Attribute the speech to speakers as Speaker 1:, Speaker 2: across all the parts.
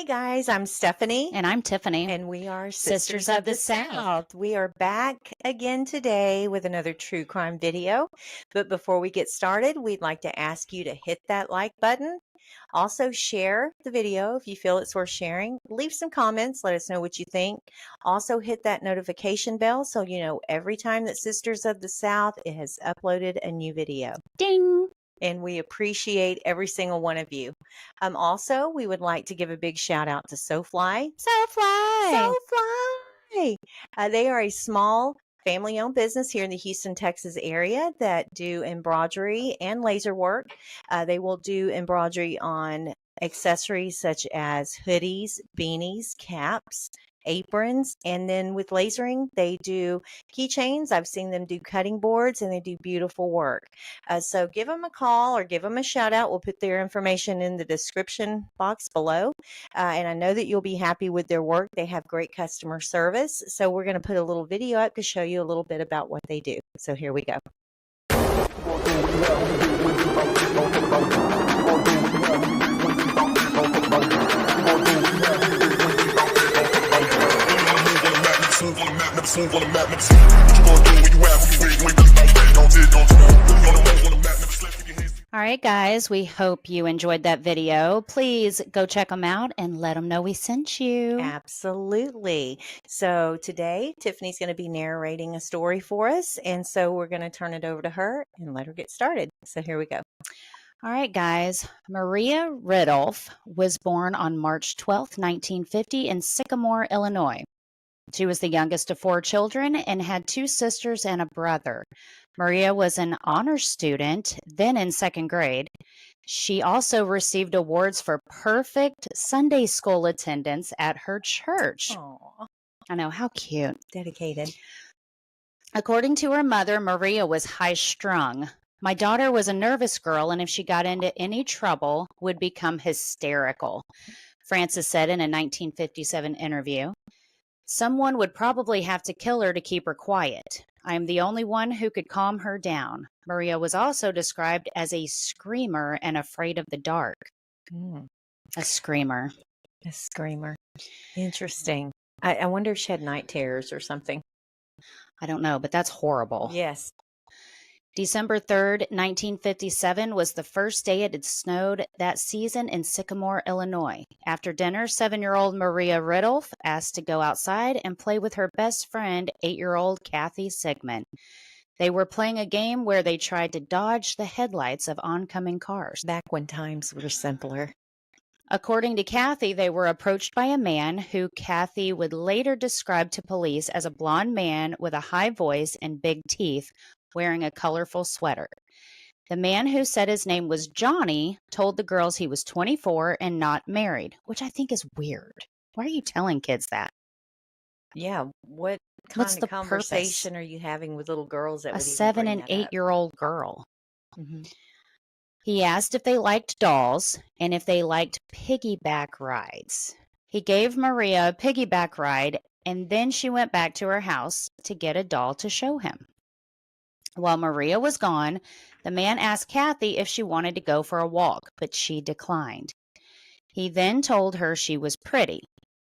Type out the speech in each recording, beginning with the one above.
Speaker 1: guys, I'm Stephanie.
Speaker 2: And I'm Tiffany.
Speaker 1: And we are
Speaker 2: Sisters of the South.
Speaker 1: We are back again today with another true crime video. But before we get started, we'd like to ask you to hit that like button. Also, share the video if you feel it's worth sharing. Leave some comments. Let us know what you think. Also, hit that notification bell so you know every time that Sisters of the South it has uploaded a new video.
Speaker 2: Ding!
Speaker 1: And we appreciate every single one of you. Also, we would like to give a big shout out to SoFly. SoFly! They are a small family-owned business here in the Houston, Texas area that do embroidery and laser work. They will do embroidery on accessories such as hoodies, beanies, caps, aprons, and then with lasering, they do keychains. I've seen them do cutting boards, and they do beautiful work. So give them a call or give them a shout out. We'll put their information in the description box below. And I know that you'll be happy with their work. They have great customer service. So we're going to put a little video up to show you a little bit about what they do. So here we go.
Speaker 2: All right, guys, we hope you enjoyed that video. Please go check them out and let them know we sent you.
Speaker 1: Absolutely. So today, Tiffany's going to be narrating a story for us. And so we're going to turn it over to her and let her get started. So here we go.
Speaker 2: All right, guys. Maria Ridulph was born on March 12th, 1950 in Sycamore, Illinois. She was the youngest of 4 children and had 2 sisters and a brother. Maria was an honor student, then in 2nd grade. She also received awards for perfect Sunday school attendance at her church.
Speaker 1: Aww.
Speaker 2: I know, how cute.
Speaker 1: Dedicated.
Speaker 2: According to her mother, Maria was high-strung. My daughter was a nervous girl, and if she got into any trouble, would become hysterical, Frances said in a 1957 interview. Someone would probably have to kill her to keep her quiet. I am the only one who could calm her down. Maria was also described as a screamer and afraid of the dark. A screamer.
Speaker 1: A screamer. Interesting. I wonder if she had night terrors or something.
Speaker 2: I don't know, but that's horrible.
Speaker 1: Yes.
Speaker 2: December 3rd, 1957 was the first day it had snowed that season in Sycamore, Illinois. After dinner, 7-year-old Maria Ridulph asked to go outside and play with her best friend, 8-year-old Kathy Sigmund. They were playing a game where they tried to dodge the headlights of oncoming cars.
Speaker 1: Back when times were simpler.
Speaker 2: According to Kathy, they were approached by a man who Kathy would later describe to police as a blond man with a high voice and big teeth, wearing a colorful sweater. The man, who said his name was Johnny, told the girls he was 24 and not married, which I think is weird. Why are you telling kids that?
Speaker 1: Yeah, what kind of conversation are you having with little girls that
Speaker 2: a 7 and 8-year-old girl?
Speaker 1: Mm-hmm.
Speaker 2: He asked if they liked dolls and if they liked piggyback rides. He gave Maria a piggyback ride, and then she went back to her house to get a doll to show him. While Maria was gone, the man asked Kathy if she wanted to go for a walk, but she declined. He then told her she was pretty.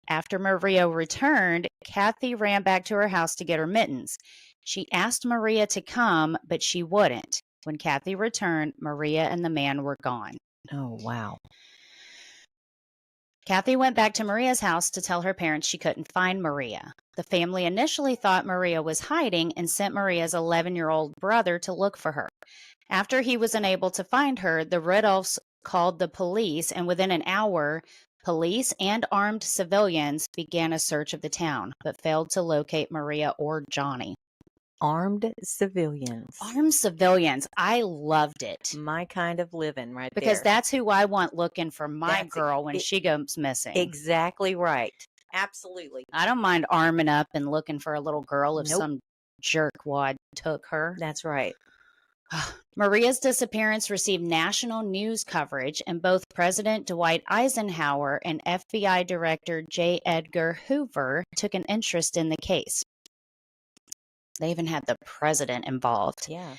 Speaker 2: After Maria returned, Kathy ran back to her house to get her mittens. She asked Maria to come, but she wouldn't. When Kathy returned, Maria and the man were gone.
Speaker 1: Oh, wow.
Speaker 2: Kathy went back to Maria's house to tell her parents she couldn't find Maria. The family initially thought Maria was hiding and sent Maria's 11-year-old brother to look for her. After he was unable to find her, the Ridulphs called the police, and within an hour, police and armed civilians began a search of the town, but failed to locate Maria or Johnny.
Speaker 1: Armed civilians.
Speaker 2: Armed civilians. I loved it.
Speaker 1: My kind of living right there.
Speaker 2: Because that's who I want looking for my girl when she goes missing.
Speaker 1: Exactly right. Absolutely.
Speaker 2: I don't mind arming up and looking for a little girl if some jerkwad took her.
Speaker 1: That's right.
Speaker 2: Maria's disappearance received national news coverage, and both President Dwight Eisenhower and FBI Director J. Edgar Hoover took an interest in the case. They even had the president involved.
Speaker 1: Yeah.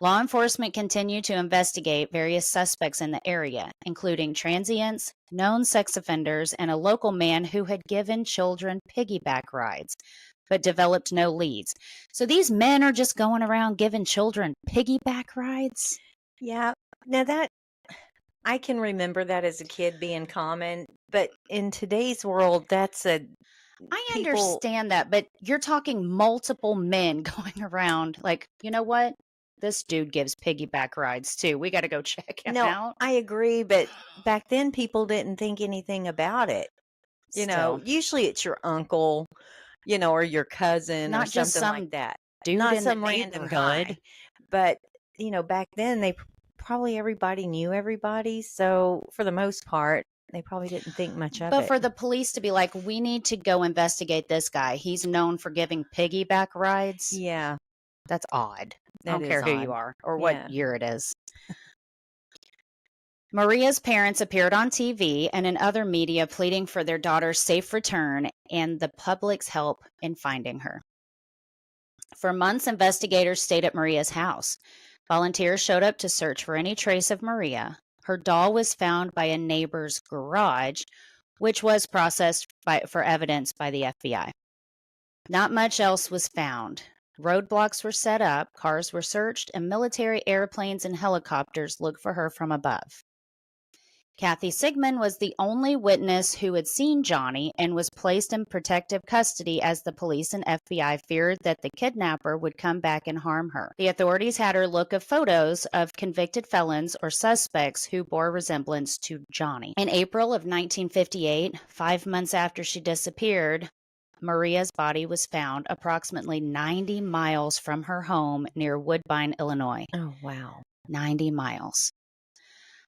Speaker 2: Law enforcement continued to investigate various suspects in the area, including transients, known sex offenders, and a local man who had given children piggyback rides, but developed no leads. So these men are just going around giving children piggyback rides?
Speaker 1: Yeah. Now that I can remember that as a kid being common, but in today's world, that's a
Speaker 2: I
Speaker 1: people.
Speaker 2: understand that, but you're talking multiple men going around like, you know what? This dude gives piggyback rides too. We got to go check him
Speaker 1: No,
Speaker 2: out.
Speaker 1: I agree, but back then people didn't think anything about it.
Speaker 2: Still,
Speaker 1: Usually it's your uncle, or your cousin or
Speaker 2: not just
Speaker 1: something like
Speaker 2: some
Speaker 1: that.
Speaker 2: dude
Speaker 1: Not
Speaker 2: in the
Speaker 1: some random
Speaker 2: neighborhood.
Speaker 1: guy. But, back then probably everybody knew everybody. So for the most part, they probably didn't think much of
Speaker 2: But
Speaker 1: it.
Speaker 2: for the police to be like, we need to go investigate this guy. He's known for giving piggyback rides.
Speaker 1: Yeah,
Speaker 2: That's odd. I
Speaker 1: that
Speaker 2: don't care
Speaker 1: is
Speaker 2: who you
Speaker 1: odd.
Speaker 2: are or what
Speaker 1: Yeah.
Speaker 2: year it is. Maria's parents appeared on TV and in other media pleading for their daughter's safe return and the public's help in finding her. For months, investigators stayed at Maria's house. Volunteers showed up to search for any trace of Maria. Her doll was found by a neighbor's garage, which was processed for evidence by the FBI. Not much else was found. Roadblocks were set up, cars were searched, and military airplanes and helicopters looked for her from above. Kathy Sigmund was the only witness who had seen Johnny and was placed in protective custody as the police and FBI feared that the kidnapper would come back and harm her. The authorities had her look at photos of convicted felons or suspects who bore resemblance to Johnny. In April of 1958, 5 months after she disappeared, Maria's body was found approximately 90 miles from her home near Woodbine, Illinois.
Speaker 1: Oh, wow.
Speaker 2: 90 miles.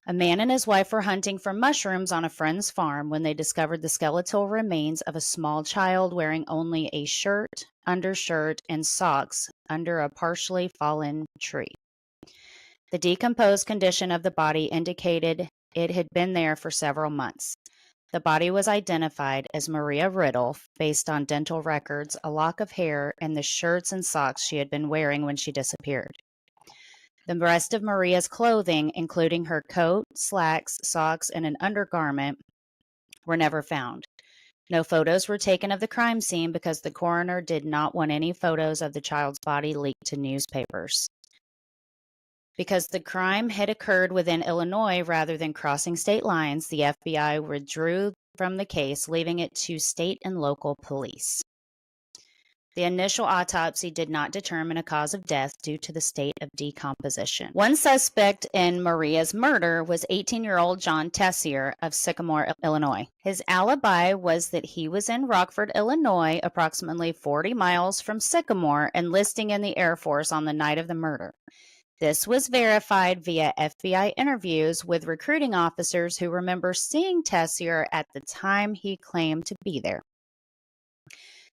Speaker 2: A man and his wife were hunting for mushrooms on a friend's farm when they discovered the skeletal remains of a small child wearing only a shirt, undershirt, and socks under a partially fallen tree. The decomposed condition of the body indicated it had been there for several months. The body was identified as Maria Ridulph based on dental records, a lock of hair, and the shirts and socks she had been wearing when she disappeared. The rest of Maria's clothing, including her coat, slacks, socks, and an undergarment, were never found. No photos were taken of the crime scene because the coroner did not want any photos of the child's body leaked to newspapers. Because the crime had occurred within Illinois rather than crossing state lines, the FBI withdrew from the case, leaving it to state and local police. The initial autopsy did not determine a cause of death due to the state of decomposition. One suspect in Maria's murder was 18-year-old John Tessier of Sycamore, Illinois. His alibi was that he was in Rockford, Illinois, approximately 40 miles from Sycamore, enlisting in the Air Force on the night of the murder. This was verified via FBI interviews with recruiting officers who remember seeing Tessier at the time he claimed to be there.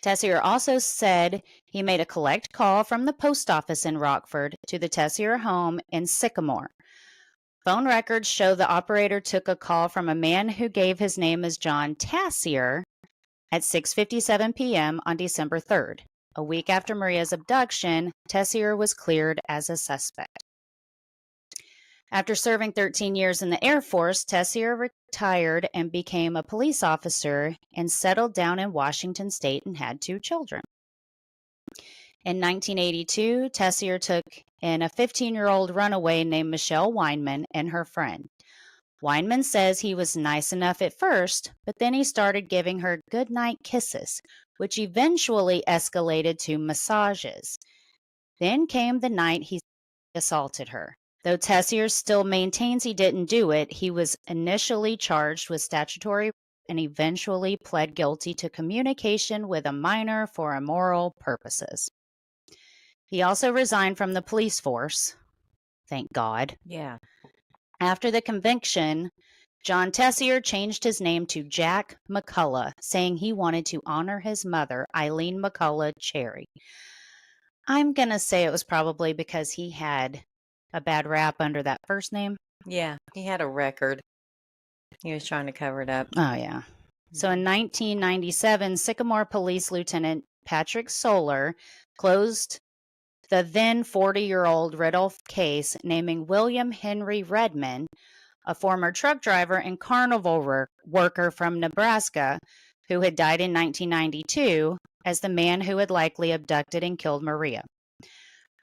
Speaker 2: Tessier also said he made a collect call from the post office in Rockford to the Tessier home in Sycamore. Phone records show the operator took a call from a man who gave his name as John Tessier at 6:57 p.m. on December 3rd. A week after Maria's abduction, Tessier was cleared as a suspect. After serving 13 years in the Air Force, Tessier retired and became a police officer and settled down in Washington State and had 2 children. In 1982, Tessier took in a 15-year-old runaway named Michelle Weinman and her friend. Weinman says he was nice enough at first, but then he started giving her goodnight kisses, which eventually escalated to massages. Then came the night he assaulted her. Though Tessier still maintains he didn't do it, he was initially charged with statutory and eventually pled guilty to communication with a minor for immoral purposes. He also resigned from the police force. Thank God.
Speaker 1: Yeah.
Speaker 2: After the conviction, John Tessier changed his name to Jack McCullough, saying he wanted to honor his mother, Eileen McCullough Cherry. I'm going to say it was probably because he had a bad rap under that first name.
Speaker 1: Yeah. He had a record. He was trying to cover it up.
Speaker 2: Oh, yeah. So in 1997, Sycamore Police Lieutenant Patrick Solar closed the then 40-year-old Ridulph case, naming William Henry Redmond, a former truck driver and carnival worker from Nebraska who had died in 1992, as the man who had likely abducted and killed Maria.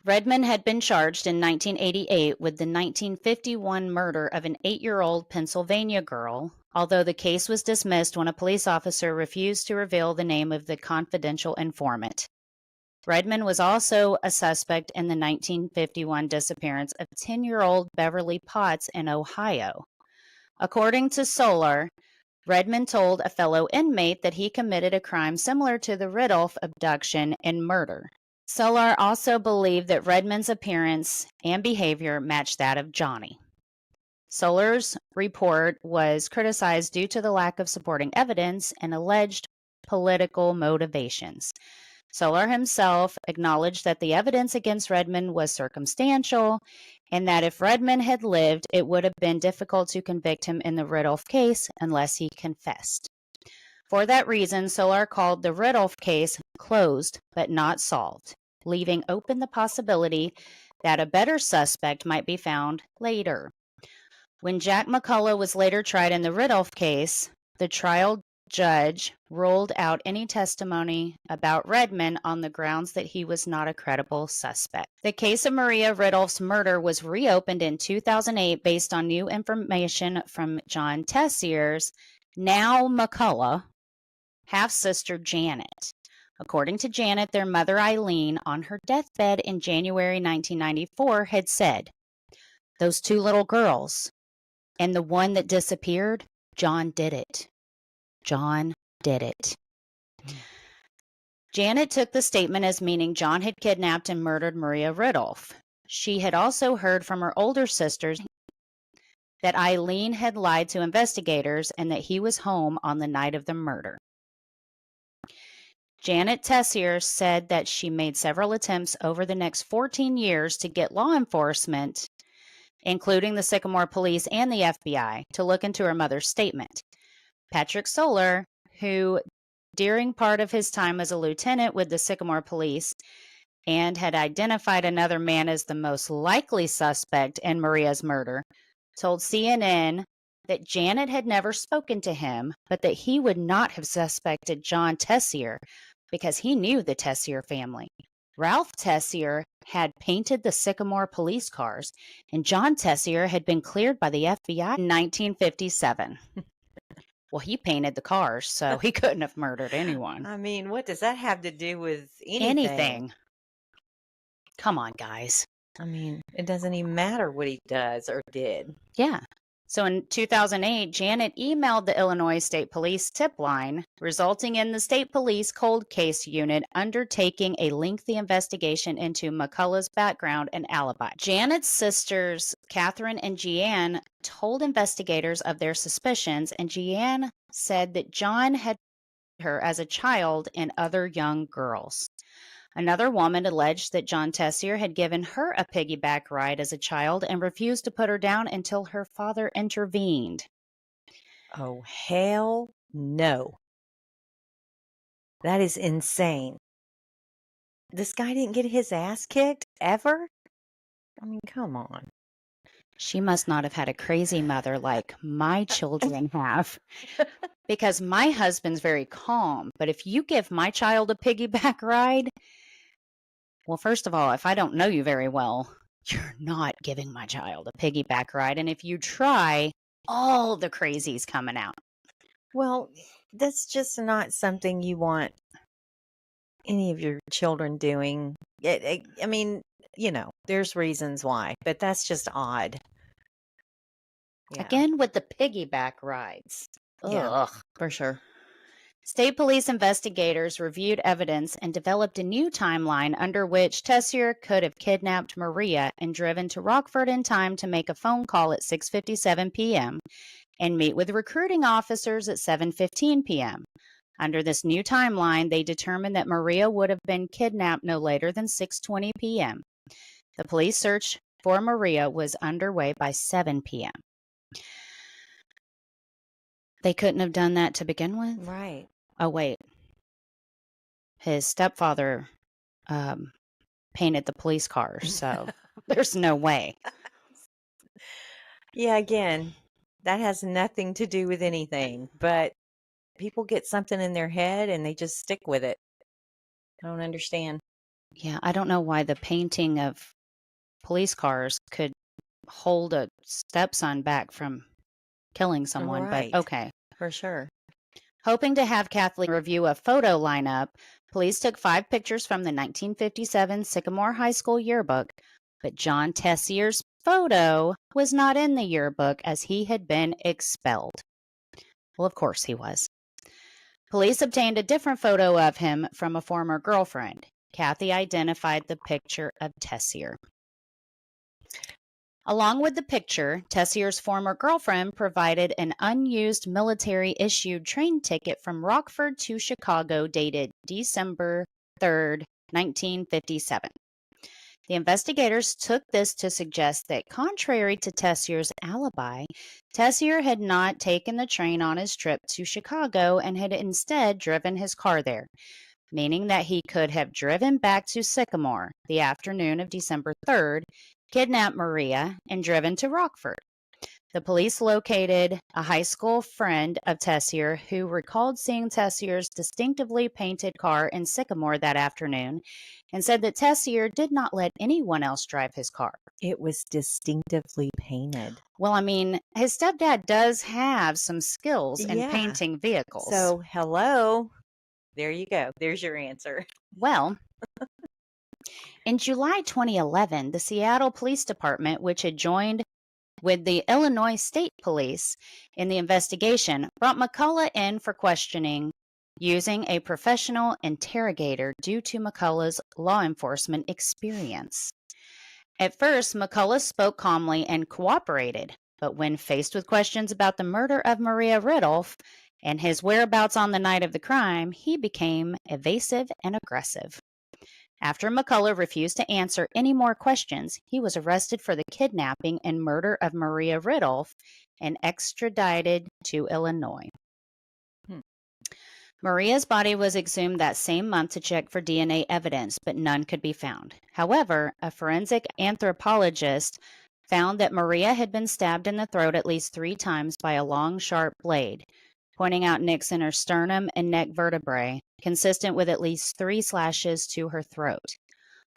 Speaker 2: Redmond had been charged in 1988 with the 1951 murder of an 8-year-old Pennsylvania girl, although the case was dismissed when a police officer refused to reveal the name of the confidential informant. Redmond was also a suspect in the 1951 disappearance of 10-year-old Beverly Potts in Ohio. According to Solar, Redmond told a fellow inmate that he committed a crime similar to the Ridulph abduction and murder. Solar also believed that Redmond's appearance and behavior matched that of Johnny. Solar's report was criticized due to the lack of supporting evidence and alleged political motivations. Solar himself acknowledged that the evidence against Redmond was circumstantial and that if Redmond had lived, it would have been difficult to convict him in the Ridulph case unless he confessed. For that reason, Solar called the Ridulph case closed but not solved, leaving open the possibility that a better suspect might be found later. When Jack McCullough was later tried in the Ridulph case, the trial judge ruled out any testimony about Redmond on the grounds that he was not a credible suspect. The case of Maria Ridulph's murder was reopened in 2008 based on new information from John Tessier's, now McCullough, half-sister Janet. According to Janet, their mother Eileen, on her deathbed in January 1994, had said, "Those two little girls and the one that disappeared, John did it. John did it." Janet took the statement as meaning John had kidnapped and murdered Maria Ridulph. She had also heard from her older sisters that Eileen had lied to investigators and that he was home on the night of the murder. Janet Tessier said that she made several attempts over the next 14 years to get law enforcement, including the Sycamore police and the FBI, to look into her mother's statement. Patrick Solar, who during part of his time as a lieutenant with the Sycamore police and had identified another man as the most likely suspect in Maria's murder, told CNN that Janet had never spoken to him, but that he would not have suspected John Tessier because he knew the Tessier family. Ralph Tessier had painted the Sycamore police cars, and John Tessier had been cleared by the FBI in 1957. Well, he painted the cars, so he couldn't have murdered anyone.
Speaker 1: I mean, what does that have to do with anything?
Speaker 2: Anything. Come on, guys.
Speaker 1: I mean, it doesn't even matter what he does or did.
Speaker 2: Yeah. So in 2008, Janet emailed the Illinois State Police tip line, resulting in the State Police Cold Case Unit undertaking a lengthy investigation into McCullough's background and alibi. Janet's sisters, Catherine and Jeanne, told investigators of their suspicions, and Jeanne said that John had her as a child and other young girls. Another woman alleged that John Tessier had given her a piggyback ride as a child and refused to put her down until her father intervened.
Speaker 1: Oh, hell no. That is insane. This guy didn't get his ass kicked ever? I mean, come on.
Speaker 2: She must not have had a crazy mother like my children have, because my husband's very calm. But if you give my child a piggyback ride, well, first of all, if I don't know you very well, you're not giving my child a piggyback ride. And if you try, all the crazy's coming out.
Speaker 1: Well, that's just not something you want any of your children doing. I mean, you know, there's reasons why, but that's just odd. Yeah.
Speaker 2: Again, with the piggyback rides.
Speaker 1: Yeah,
Speaker 2: Ugh.
Speaker 1: for sure.
Speaker 2: State police investigators reviewed evidence and developed a new timeline under which Tessier could have kidnapped Maria and driven to Rockford in time to make a phone call at 6:57 p.m. and meet with recruiting officers at 7:15 p.m. Under this new timeline, they determined that Maria would have been kidnapped no later than 6:20 p.m. The police search for Maria was underway by 7 p.m. They couldn't have done that to begin with?
Speaker 1: Right.
Speaker 2: Oh, wait. His stepfather painted the police cars, so there's no way.
Speaker 1: Yeah, again, that has nothing to do with anything, but people get something in their head and they just stick with it. I don't understand.
Speaker 2: Yeah, I don't know why the painting of police cars could hold a stepson back from killing someone, but
Speaker 1: Right,
Speaker 2: okay.
Speaker 1: for sure.
Speaker 2: Hoping to have Kathleen review a photo lineup, police took 5 pictures from the 1957 Sycamore High School yearbook, but John Tessier's photo was not in the yearbook as he had been expelled. Well, of course he was. Police obtained a different photo of him from a former girlfriend. Kathy identified the picture of Tessier. Along with the picture, Tessier's former girlfriend provided an unused military-issued train ticket from Rockford to Chicago dated December 3rd, 1957. The investigators took this to suggest that, contrary to Tessier's alibi, Tessier had not taken the train on his trip to Chicago and had instead driven his car there, meaning that he could have driven back to Sycamore the afternoon of December 3rd, kidnapped Maria, and driven to Rockford. The police located a high school friend of Tessier who recalled seeing Tessier's distinctively painted car in Sycamore that afternoon and said that Tessier did not let anyone else drive his car.
Speaker 1: It was distinctively painted.
Speaker 2: Well, I mean, his stepdad does have some skills in
Speaker 1: Yeah.
Speaker 2: painting vehicles.
Speaker 1: So, hello. There you go. There's your answer.
Speaker 2: Well, in July 2011, the Seattle Police Department, which had joined with the Illinois State Police in the investigation, brought McCullough in for questioning using a professional interrogator due to McCullough's law enforcement experience. At first, McCullough spoke calmly and cooperated, but when faced with questions about the murder of Maria Ridulph and his whereabouts on the night of the crime, he became evasive and aggressive. After McCullough refused to answer any more questions, he was arrested for the kidnapping and murder of Maria Ridulph and extradited to Illinois. Maria's body was exhumed that same month to check for DNA evidence, but none could be found. However, a forensic anthropologist found that Maria had been stabbed in the throat at least 3 times by a long, sharp blade, pointing out nicks in her sternum and neck vertebrae, consistent with at least 3 slashes to her throat.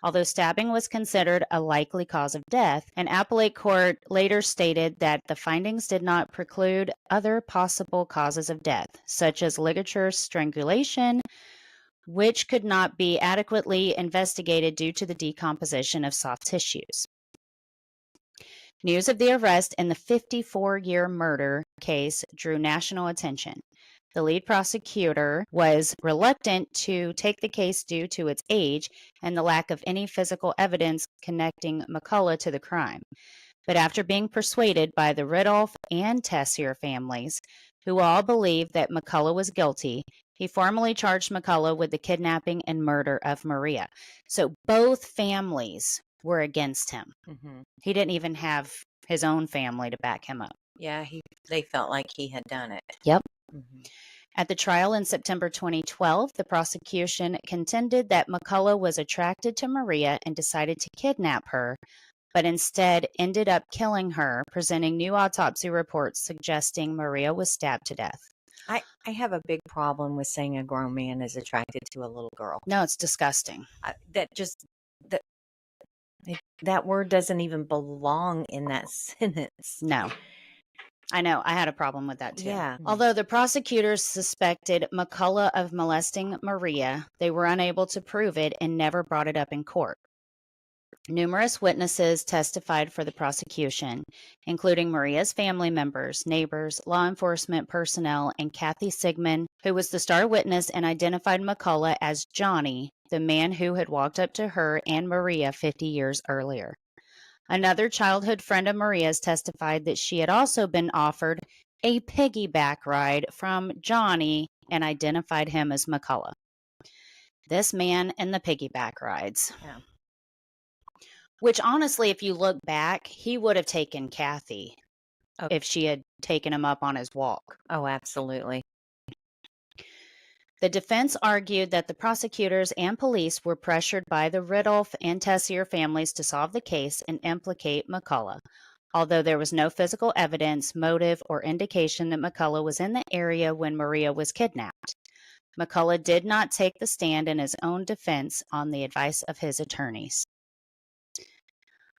Speaker 2: Although stabbing was considered a likely cause of death, an appellate court later stated that the findings did not preclude other possible causes of death, such as ligature strangulation, which could not be adequately investigated due to the decomposition of soft tissues. News of the arrest in the 54-year murder case drew national attention. The lead prosecutor was reluctant to take the case due to its age and the lack of any physical evidence connecting McCullough to the crime. But after being persuaded by the Ridulph and Tessier families, who all believed that McCullough was guilty, he formally charged McCullough with the kidnapping and murder of Maria. So both families were against him.
Speaker 1: Mm-hmm.
Speaker 2: He didn't even have his own family to back him up.
Speaker 1: Yeah, they felt like he had done it.
Speaker 2: Yep.
Speaker 1: Mm-hmm.
Speaker 2: At the trial in September 2012, the prosecution contended that McCullough was attracted to Maria and decided to kidnap her, but instead ended up killing her, presenting new autopsy reports suggesting Maria was stabbed to death.
Speaker 1: I have a big problem with saying a grown man is attracted to a little girl.
Speaker 2: No, it's disgusting.
Speaker 1: That word doesn't even belong in that sentence.
Speaker 2: No. I know. I had a problem with that too.
Speaker 1: Yeah.
Speaker 2: Although the prosecutors suspected McCullough of molesting Maria, they were unable to prove it and never brought it up in court. Numerous witnesses testified for the prosecution, including Maria's family members, neighbors, law enforcement personnel, and Kathy Sigmund, who was the star witness and identified McCullough as Johnny, the man who had walked up to her and Maria 50 years earlier. Another childhood friend of Maria's testified that she had also been offered a piggyback ride from Johnny and identified him as McCullough. This man and the piggyback rides.
Speaker 1: Yeah.
Speaker 2: Which honestly, if you look back, he would have taken Kathy if she had taken him up on his walk.
Speaker 1: Oh, absolutely.
Speaker 2: The defense argued that the prosecutors and police were pressured by the Ridulph and Tessier families to solve the case and implicate McCullough, although there was no physical evidence, motive, or indication that McCullough was in the area when Maria was kidnapped. McCullough did not take the stand in his own defense on the advice of his attorneys.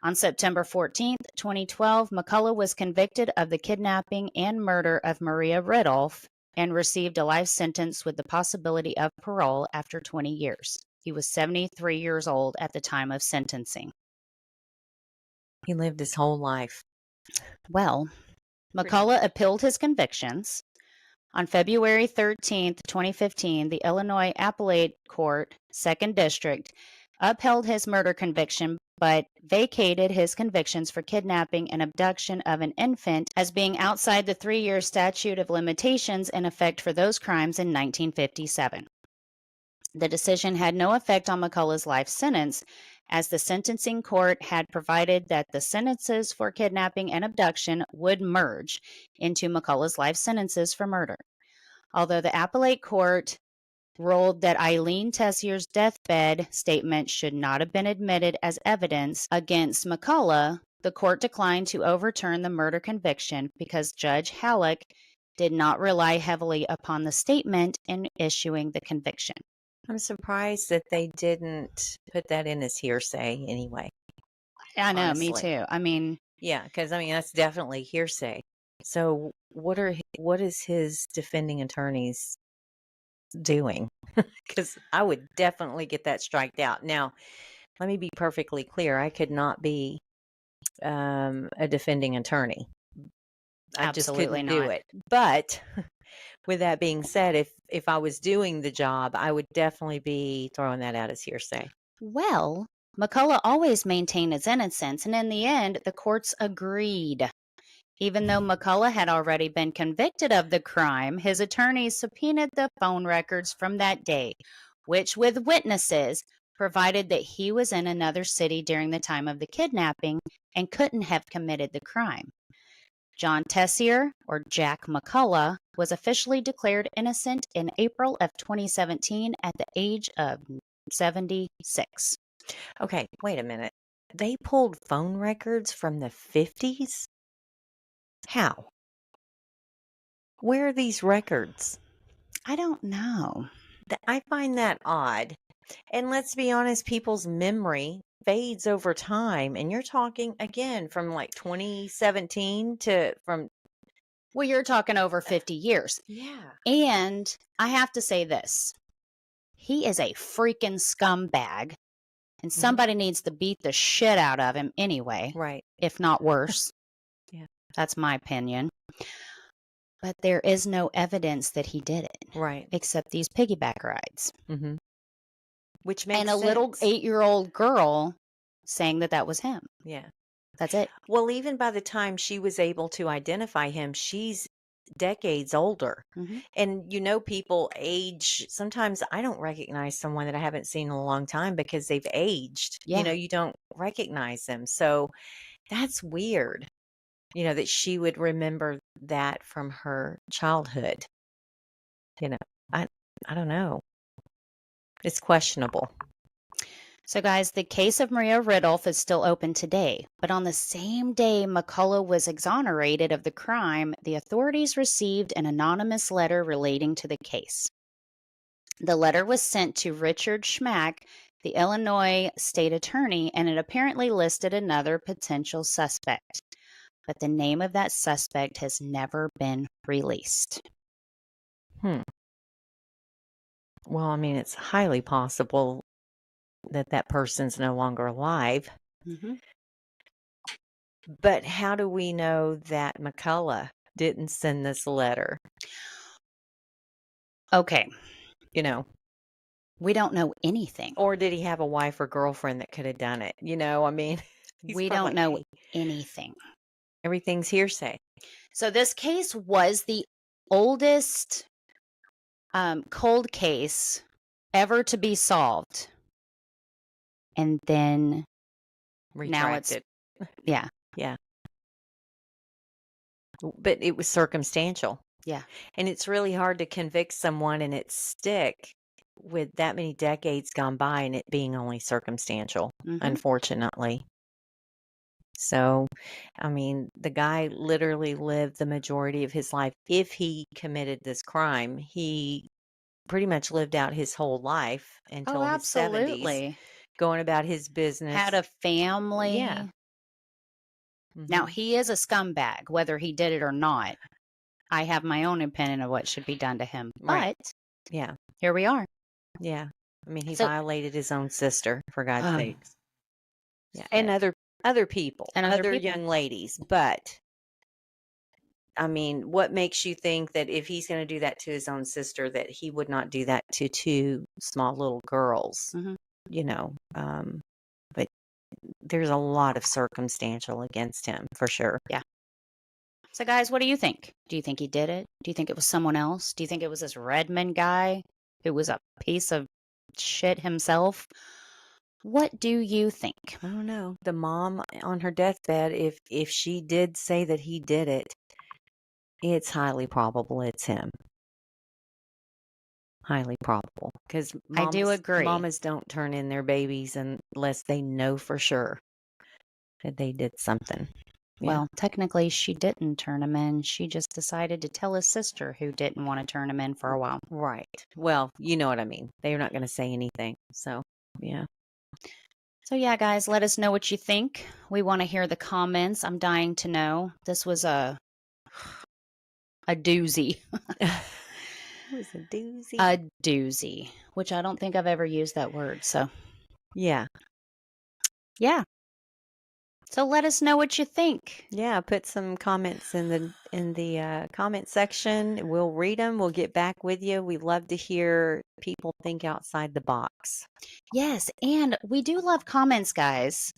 Speaker 2: On September 14, 2012, McCullough was convicted of the kidnapping and murder of Maria Ridulph and received a life sentence with the possibility of parole after 20 years. He was 73 years old at the time of sentencing.
Speaker 1: He lived his whole life.
Speaker 2: Well, McCullough appealed his convictions. On February 13, 2015, the Illinois Appellate Court, 2nd District, upheld his murder conviction but vacated his convictions for kidnapping and abduction of an infant as being outside the 3-year statute of limitations in effect for those crimes in 1957. The decision had no effect on McCullough's life sentence, as the sentencing court had provided that the sentences for kidnapping and abduction would merge into McCullough's life sentences for murder. Although the appellate court ruled that Eileen Tessier's deathbed statement should not have been admitted as evidence against McCullough, the court declined to overturn the murder conviction because Judge Halleck did not rely heavily upon the statement in issuing the conviction.
Speaker 1: I'm surprised that they didn't put that in as hearsay anyway.
Speaker 2: I know,
Speaker 1: honestly.
Speaker 2: me too. I mean,
Speaker 1: Yeah, because I mean that's definitely hearsay. So what is his defending attorneys doing? Because I would definitely get that striked out. Now, let me be perfectly clear. I could not be a defending attorney. I just
Speaker 2: absolutely
Speaker 1: couldn't do
Speaker 2: not.
Speaker 1: it. But with that being said, if I was doing the job, I would definitely be throwing that out as hearsay.
Speaker 2: Well, McCullough always maintained his innocence, and in the end, the courts agreed. Even though McCullough had already been convicted of the crime, his attorneys subpoenaed the phone records from that day, which, with witnesses, provided that he was in another city during the time of the kidnapping and couldn't have committed the crime. John Tessier, or Jack McCullough, was officially declared innocent in April of 2017 at the age of 76.
Speaker 1: Okay, wait a minute. They pulled phone records from the 50s? How? Where are these records?
Speaker 2: I don't know.
Speaker 1: I find that odd. And let's be honest, people's memory fades over time. And you're talking again from like 2017 to from.
Speaker 2: Well, you're talking over 50 years.
Speaker 1: Yeah.
Speaker 2: And I have to say this. He is a freaking scumbag. And somebody needs to beat the shit out of him anyway.
Speaker 1: Right.
Speaker 2: If not worse.
Speaker 1: Yeah.
Speaker 2: That's my opinion. But there is no evidence that he did it.
Speaker 1: Right.
Speaker 2: Except these piggyback rides.
Speaker 1: Mm-hmm. Which makes
Speaker 2: and a
Speaker 1: sense.
Speaker 2: Little 8-year-old girl saying that was him.
Speaker 1: Yeah.
Speaker 2: That's it.
Speaker 1: Well, even by the time she was able to identify him, she's decades older.
Speaker 2: Mm-hmm.
Speaker 1: And people age. Sometimes I don't recognize someone that I haven't seen in a long time because they've aged.
Speaker 2: Yeah.
Speaker 1: You don't recognize them. So that's weird, that she would remember that from her childhood. I don't know. It's questionable.
Speaker 2: So, guys, the case of Maria Ridulph is still open today. But on the same day McCullough was exonerated of the crime, the authorities received an anonymous letter relating to the case. The letter was sent to Richard Schmack, the Illinois state attorney, and it apparently listed another potential suspect. But the name of that suspect has never been released.
Speaker 1: Well, I mean, it's highly possible that person's no longer alive.
Speaker 2: Mm-hmm.
Speaker 1: But how do we know that McCullough didn't send this letter?
Speaker 2: Okay.
Speaker 1: We
Speaker 2: don't know anything.
Speaker 1: Or did he have a wife or girlfriend that could have done it? I mean,
Speaker 2: we don't know anything.
Speaker 1: Everything's hearsay.
Speaker 2: So this case was the oldest cold case ever to be solved. And then
Speaker 1: Retracted.
Speaker 2: Now it's,
Speaker 1: Yeah. But it was circumstantial.
Speaker 2: Yeah.
Speaker 1: And it's really hard to convict someone and it stick with that many decades gone by and it being only circumstantial,
Speaker 2: Hmm.
Speaker 1: unfortunately. So, I mean, the guy literally lived the majority of his life. If he committed this crime, he pretty much lived out his whole life
Speaker 2: Oh,
Speaker 1: until his 70s,
Speaker 2: absolutely.
Speaker 1: going about his
Speaker 2: Had
Speaker 1: business.
Speaker 2: a
Speaker 1: Yeah.
Speaker 2: family. Now,
Speaker 1: Hmm.
Speaker 2: he is a scumbag, whether he did it or not. I have my own opinion of what should be done to him,
Speaker 1: Right.
Speaker 2: but
Speaker 1: Yeah.
Speaker 2: here we are.
Speaker 1: Yeah. I mean, he
Speaker 2: So,
Speaker 1: violated his own sister, for God's sakes. Yeah. And
Speaker 2: sick.
Speaker 1: other people,
Speaker 2: And other
Speaker 1: other
Speaker 2: people.
Speaker 1: young ladies. But I mean, what makes you think that if he's going to do that to his own sister, that he would not do that to two small little girls?
Speaker 2: Hmm.
Speaker 1: You know, but there's a lot of circumstantial against him for sure.
Speaker 2: Yeah. So, guys, what do you think? Do you think he did it? Do you think it was someone else? Do you think it was this Redmond guy who was a piece of shit himself? What do you think?
Speaker 1: I don't know. The mom on her deathbed, if she did say that he did it, it's highly probable it's him. Highly probable because
Speaker 2: I do agree.
Speaker 1: mamas don't turn in their babies unless they know for sure that they did something. Yeah.
Speaker 2: Well, technically, she didn't turn him in. She just decided to tell his sister, who didn't want to turn him in for a while.
Speaker 1: Right. Well, you know what I mean. They're not going to say anything. So, yeah.
Speaker 2: So, yeah, guys, let us know what you think. We want to hear the comments. I'm dying to know. This was a doozy.
Speaker 1: It was a doozy.
Speaker 2: A doozy, which I don't think I've ever used that word. So,
Speaker 1: Yeah.
Speaker 2: yeah. So let us know what you think.
Speaker 1: Yeah, put some comments in the comment section. We'll read them. We'll get back with you. We love to hear people think outside the box.
Speaker 2: Yes, and we do love comments, guys.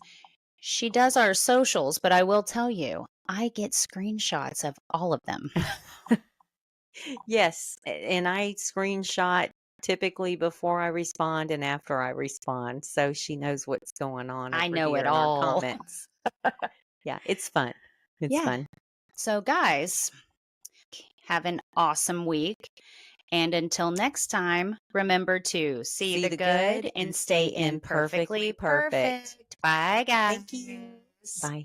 Speaker 2: She does our socials, but I will tell you, I get screenshots of all of them.
Speaker 1: Yes, and I screenshot typically before I respond and after I respond, so she knows what's going on
Speaker 2: I
Speaker 1: over
Speaker 2: know it
Speaker 1: here in our
Speaker 2: all.
Speaker 1: comments. Yeah, it's fun. It's
Speaker 2: Yeah.
Speaker 1: fun.
Speaker 2: So, guys, have an awesome week. And until next time, remember to see the good and stay imperfectly perfect. Bye, guys.
Speaker 1: Thank you. Bye.